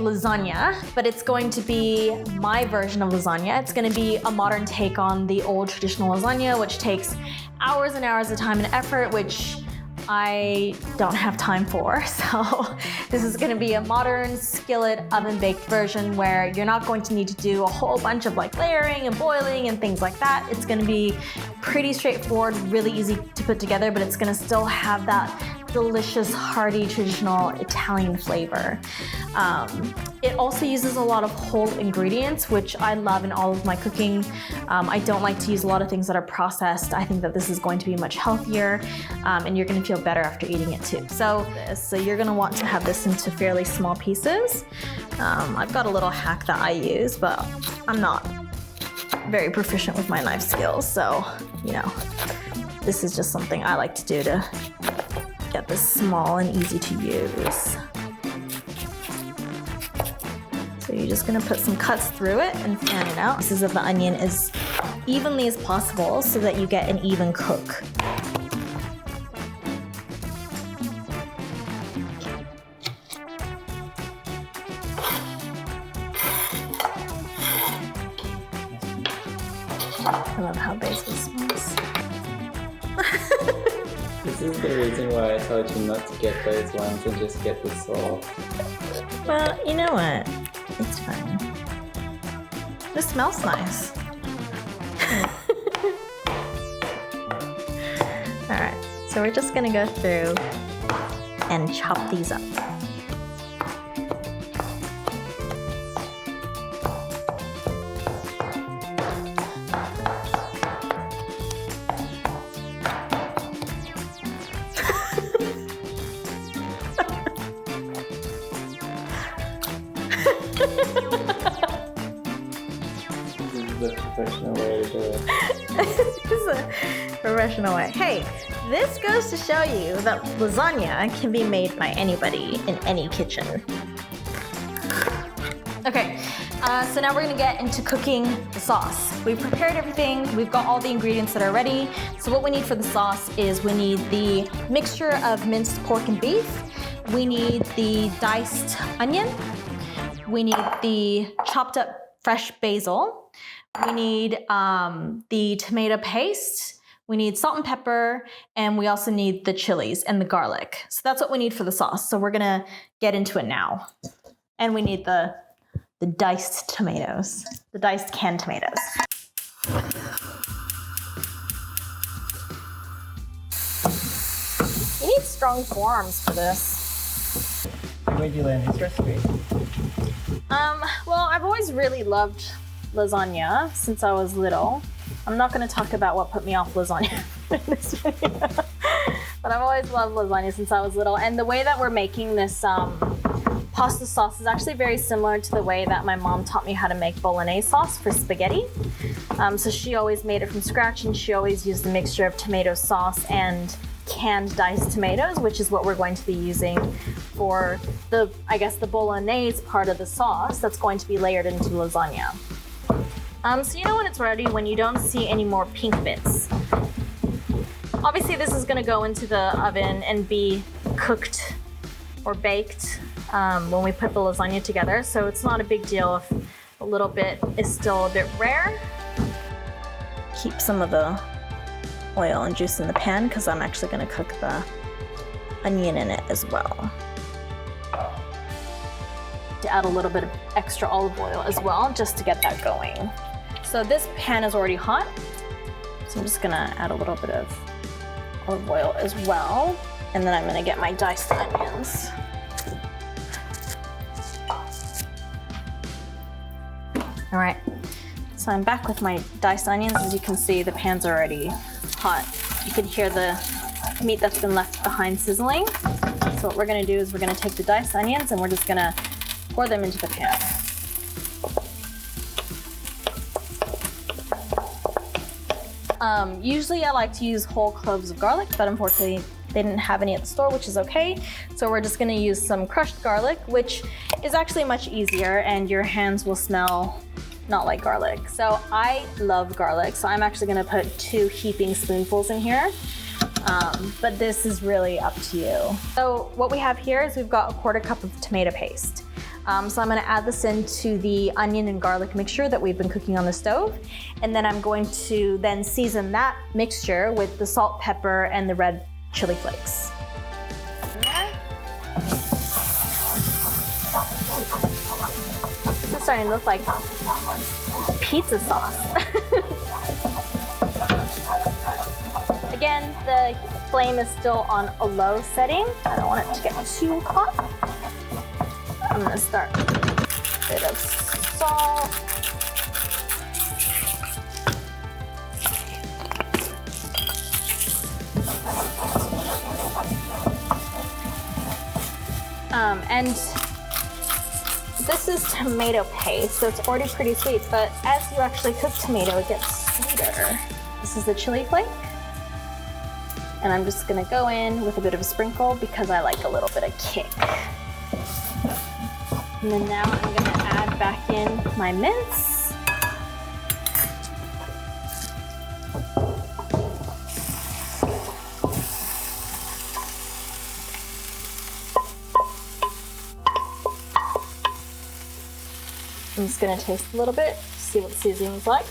lasagna, but it's going to be my version of lasagna. It's going to be a modern take on the old traditional lasagna, which takes hours and hours of time and effort, which I don't have time for. So this is going to be a modern skillet oven baked version where you're not going to need to do a whole bunch of like layering and boiling and things like that. It's going to be pretty straightforward, really easy to put together, but it's going to still have that delicious, hearty, traditional Italian flavor. It also uses a lot of whole ingredients, which I love in all of my cooking. I don't like to use a lot of things that are processed. I think that this is going to be much healthier, and you're going to feel better after eating it too. So you're going to want to have this into fairly small pieces. I've got a little hack that I use, but I'm not very proficient with my knife skills. So, you know, this is just something I like to do to get this small and easy to use. So you're just gonna put some cuts through it and fan it out. Pieces of the onion as evenly as possible so that you get an even cook. I love how basil smells. This is the reason why I told you not to get those ones and just get the sauce. Well, you know what? It's fine. This smells nice. Alright, so we're just gonna go through and chop these up. This is a professional way to do it. This is a professional way. Hey, this goes to show you that lasagna can be made by anybody in any kitchen. Okay, so now we're gonna get into cooking the sauce. We've prepared everything. We've got all the ingredients that are ready. So what we need for the sauce is we need the mixture of minced pork and beef. We need the diced onion. We need the chopped up fresh basil. We need the tomato paste. We need salt and pepper, and we also need the chilies and the garlic. So that's what we need for the sauce. So we're gonna get into it now. And we need the diced tomatoes, the diced canned tomatoes. You need strong forearms for this. Where'd you learn this recipe? Well, I've always really loved lasagna since I was little. I'm not going to talk about what put me off lasagna in this video, but I've always loved lasagna since I was little. And the way that we're making this pasta sauce is actually very similar to the way that my mom taught me how to make Bolognese sauce for spaghetti. So she always made it from scratch, and she always used a mixture of tomato sauce and canned diced tomatoes, which is what we're going to be using for the Bolognese part of the sauce that's going to be layered into lasagna. So you know when it's ready when you don't see any more pink bits. Obviously this is going to go into the oven and be cooked or baked when we put the lasagna together, so it's not a big deal if a little bit is still a bit rare. Keep some of the oil and juice in the pan because I'm actually going to cook the onion in it as well. To add a little bit of extra olive oil as well, just to get that going. So this pan is already hot, so I'm just gonna add a little bit of olive oil as well, and then I'm gonna get my diced onions. All right, so I'm back with my diced onions. As you can see, the pan's already hot. You can hear the meat that's been left behind sizzling. So what we're gonna do is we're gonna take the diced onions and we're just gonna pour them into the pan. Usually I like to use whole cloves of garlic, but unfortunately they didn't have any at the store, which is okay. So we're just gonna use some crushed garlic, which is actually much easier, and your hands will smell not like garlic. So I love garlic, so I'm actually gonna put 2 heaping spoonfuls in here. But this is really up to you. So what we have here is we've got a 1/4 cup of tomato paste. So I'm gonna add this into the onion and garlic mixture that we've been cooking on the stove. And then I'm going to then season that mixture with the salt, pepper, and the red chili flakes. This is starting to look like pizza sauce. Again, the flame is still on a low setting. I don't want it to get too hot. I'm gonna start with a bit of salt. And this is tomato paste, so it's already pretty sweet, but as you actually cook tomato, it gets sweeter. This is the chili flake. And I'm just gonna go in with a bit of a sprinkle because I like a little bit of kick. And then now I'm gonna add back in my mince. I'm just gonna taste a little bit, see what the seasoning's like.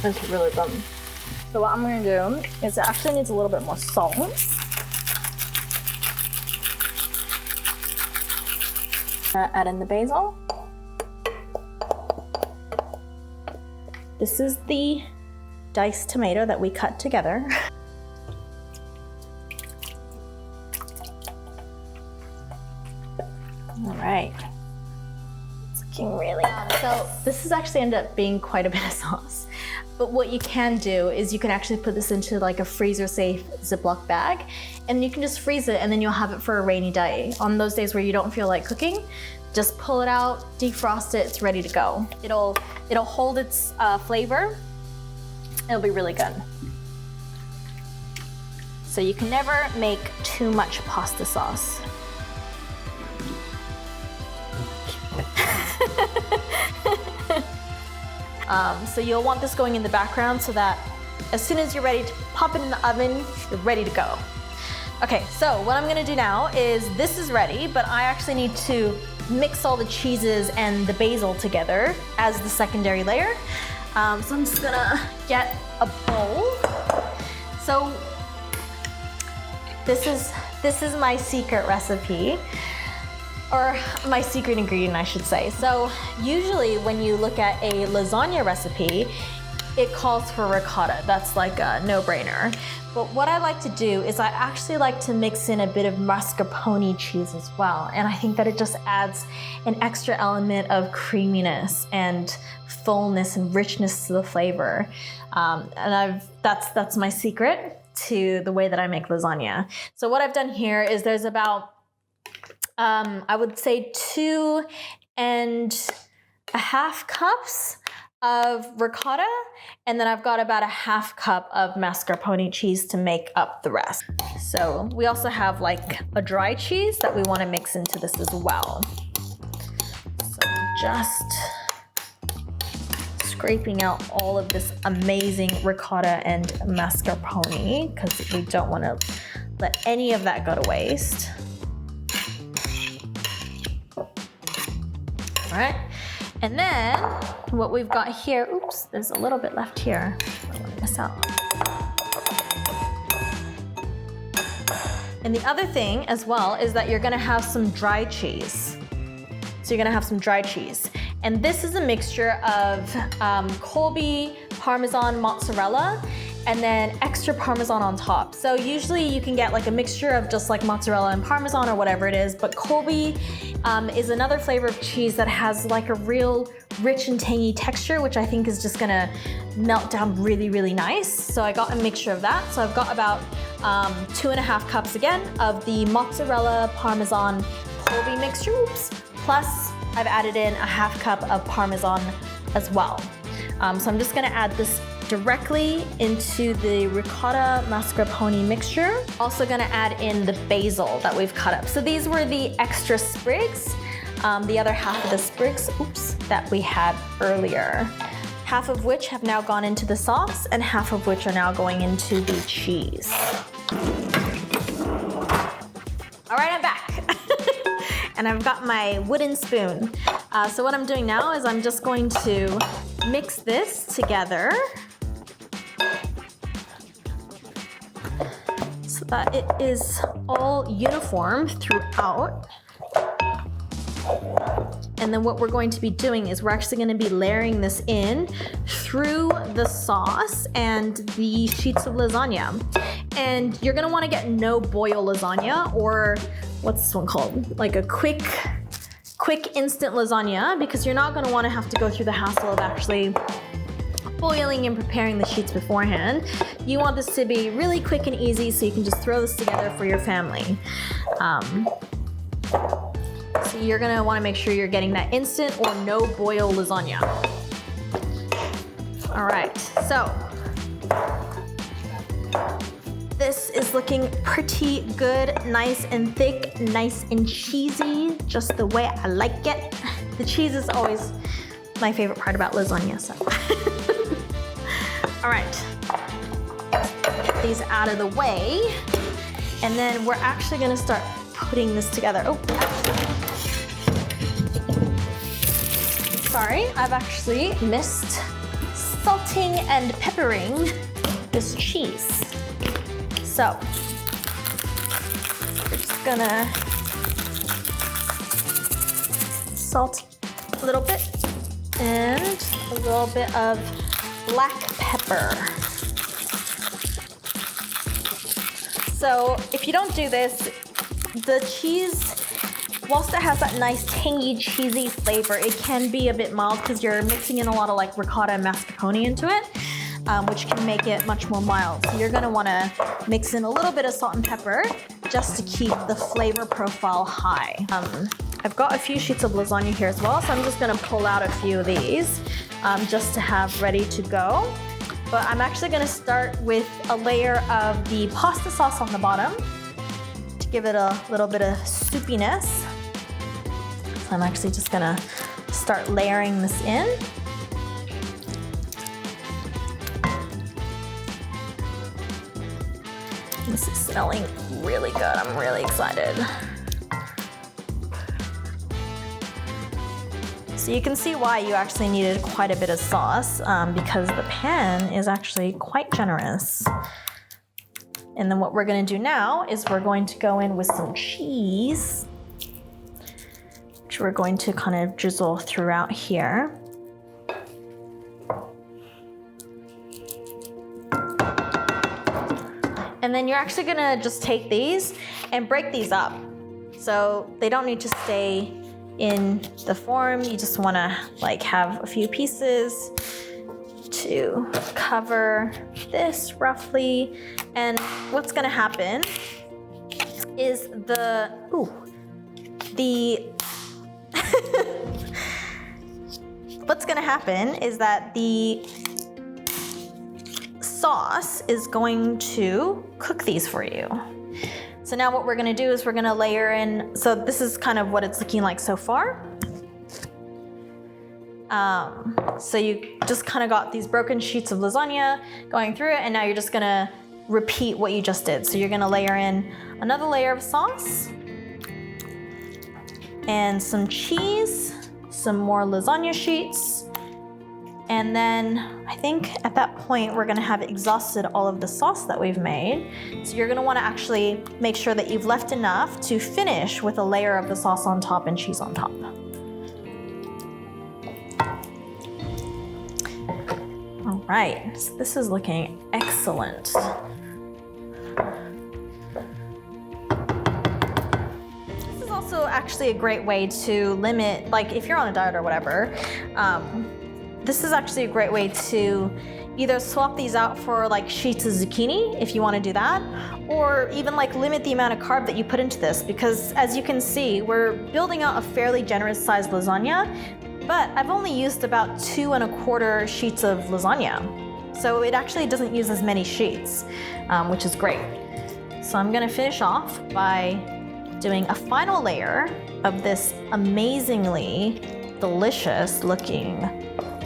That's really good. So what I'm gonna do is it actually needs a little bit more salt. Add in the basil. This is the diced tomato that we cut together. All right. It's looking really good. So this has actually ended up being quite a bit of sauce. But what you can do is you can actually put this into like a freezer-safe Ziploc bag, and you can just freeze it, and then you'll have it for a rainy day. On those days where you don't feel like cooking, just pull it out, defrost it, it's ready to go. It'll hold its flavor. It'll be really good. So you can never make too much pasta sauce. So you'll want this going in the background so that as soon as you're ready to pop it in the oven, you're ready to go. Okay, so what I'm gonna do now is this is ready, but I actually need to mix all the cheeses and the basil together as the secondary layer. So I'm just gonna get a bowl. So this is my secret recipe. Or my secret ingredient, I should say. So usually when you look at a lasagna recipe, it calls for ricotta. That's like a no-brainer. But what I like to do is I actually like to mix in a bit of mascarpone cheese as well. And I think that it just adds an extra element of creaminess and fullness and richness to the flavor. That's my secret to the way that I make lasagna. So what I've done here is there's about I would say 2.5 cups of ricotta, and then I've got about a half cup of mascarpone cheese to make up the rest. So we also have like a dry cheese that we want to mix into this as well. So just scraping out all of this amazing ricotta and mascarpone because we don't want to let any of that go to waste. All right, and then what we've got here, oops, there's a little bit left here. I don't want to miss out. And the other thing as well is that you're gonna have some dry cheese. So you're gonna have some dry cheese. And this is a mixture of colby, parmesan, mozzarella, and then extra parmesan on top. So usually you can get like a mixture of just like mozzarella and parmesan or whatever it is, but colby is another flavor of cheese that has like a real rich and tangy texture, which I think is just gonna melt down really, really nice. So I got a mixture of that. So I've got about 2.5 cups again of the mozzarella, parmesan, colby mixture, oops, plus I've added in a half cup of parmesan as well. So I'm just gonna add this directly into the ricotta mascarpone mixture. Also gonna add in the basil that we've cut up. So these were the extra sprigs, the other half of the sprigs, oops, that we had earlier. Half of which have now gone into the sauce and half of which are now going into the cheese. All right, I'm back. and I've got my wooden spoon. So what I'm doing now is I'm just going to mix this together so that it is all uniform throughout. And then what we're going to be doing is we're actually going to be layering this in through the sauce and the sheets of lasagna. And you're going to want to get no boil lasagna, or what's this one called? Like a quick instant lasagna, because you're not going to want to have to go through the hassle of actually boiling and preparing the sheets beforehand. You want this to be really quick and easy so you can just throw this together for your family. So you're gonna wanna make sure you're getting that instant or no boil lasagna. All right, so this is looking pretty good, nice and thick, nice and cheesy, just the way I like it. The cheese is always my favorite part about lasagna, so. All right, get these out of the way. And then we're actually gonna start putting this together. Oh, sorry, I've actually missed salting and peppering this cheese. So, we're just gonna salt a little bit and a little bit of black pepper. So, if you don't do this, the cheese, whilst it has that nice tangy cheesy flavor, it can be a bit mild because you're mixing in a lot of like ricotta and mascarpone into it, which can make it much more mild. So you're gonna wanna mix in a little bit of salt and pepper just to keep the flavor profile high. I've got a few sheets of lasagna here as well, so I'm just gonna pull out a few of these just to have ready to go. But I'm actually gonna start with a layer of the pasta sauce on the bottom to give it a little bit of soupiness. So I'm actually just gonna start layering this in. This is smelling really good. I'm really excited. So you can see why you actually needed quite a bit of sauce because the pan is actually quite generous. And then what we're gonna do now is we're going to go in with some cheese, which we're going to kind of drizzle throughout here. And then you're actually gonna just take these and break these up. So they don't need to stay in the form. You just wanna like have a few pieces to cover this roughly. And what's gonna happen is what's gonna happen is that the sauce is going to cook these for you. So now what we're gonna do is we're gonna layer in, so this is kind of what it's looking like so far. So you just kind of got these broken sheets of lasagna going through it, and now you're just gonna repeat what you just did. So you're gonna layer in another layer of sauce and some cheese, some more lasagna sheets, and then I think at that point we're gonna have exhausted all of the sauce that we've made. So you're gonna wanna actually make sure that you've left enough to finish with a layer of the sauce on top and cheese on top. All right, so this is looking excellent. This is also actually a great way to limit, like if you're on a diet or whatever, this is actually a great way to either swap these out for like sheets of zucchini if you want to do that, or even like limit the amount of carb that you put into this, because as you can see, we're building out a fairly generous sized lasagna, but I've only used about 2 1/4 sheets of lasagna. So it actually doesn't use as many sheets, which is great. So I'm gonna finish off by doing a final layer of this amazingly delicious looking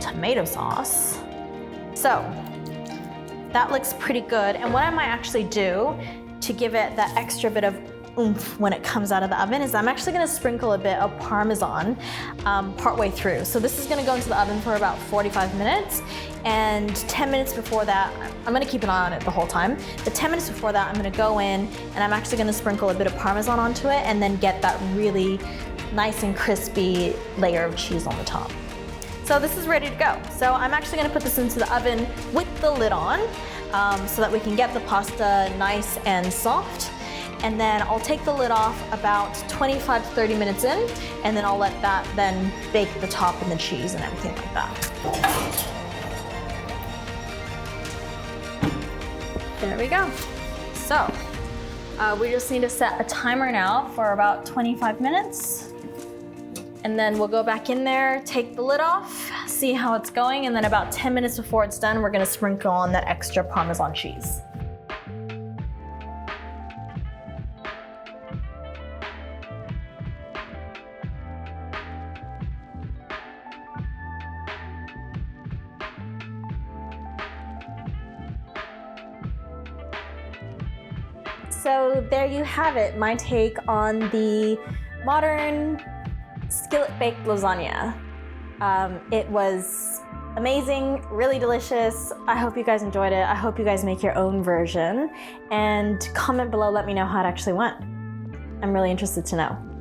tomato sauce. So that looks pretty good. And what I might actually do to give it that extra bit of oomph when it comes out of the oven is I'm actually gonna sprinkle a bit of Parmesan partway through. So this is gonna go into the oven for about 45 minutes, and 10 minutes before that, I'm gonna keep an eye on it the whole time, but 10 minutes before that, I'm gonna go in and I'm actually gonna sprinkle a bit of Parmesan onto it and then get that really nice and crispy layer of cheese on the top. So this is ready to go. So I'm actually gonna put this into the oven with the lid on so that we can get the pasta nice and soft. And then I'll take the lid off about 25 to 30 minutes in, and then I'll let that then bake the top and the cheese and everything like that. There we go. So we just need to set a timer now for about 25 minutes. And then we'll go back in there, take the lid off, see how it's going, and then about 10 minutes before it's done, we're gonna sprinkle on that extra Parmesan cheese. So there you have it, my take on the modern skillet baked lasagna. It was amazing, really delicious. I hope you guys enjoyed it. I hope you guys make your own version, and comment below, let me know how it actually went. I'm really interested to know.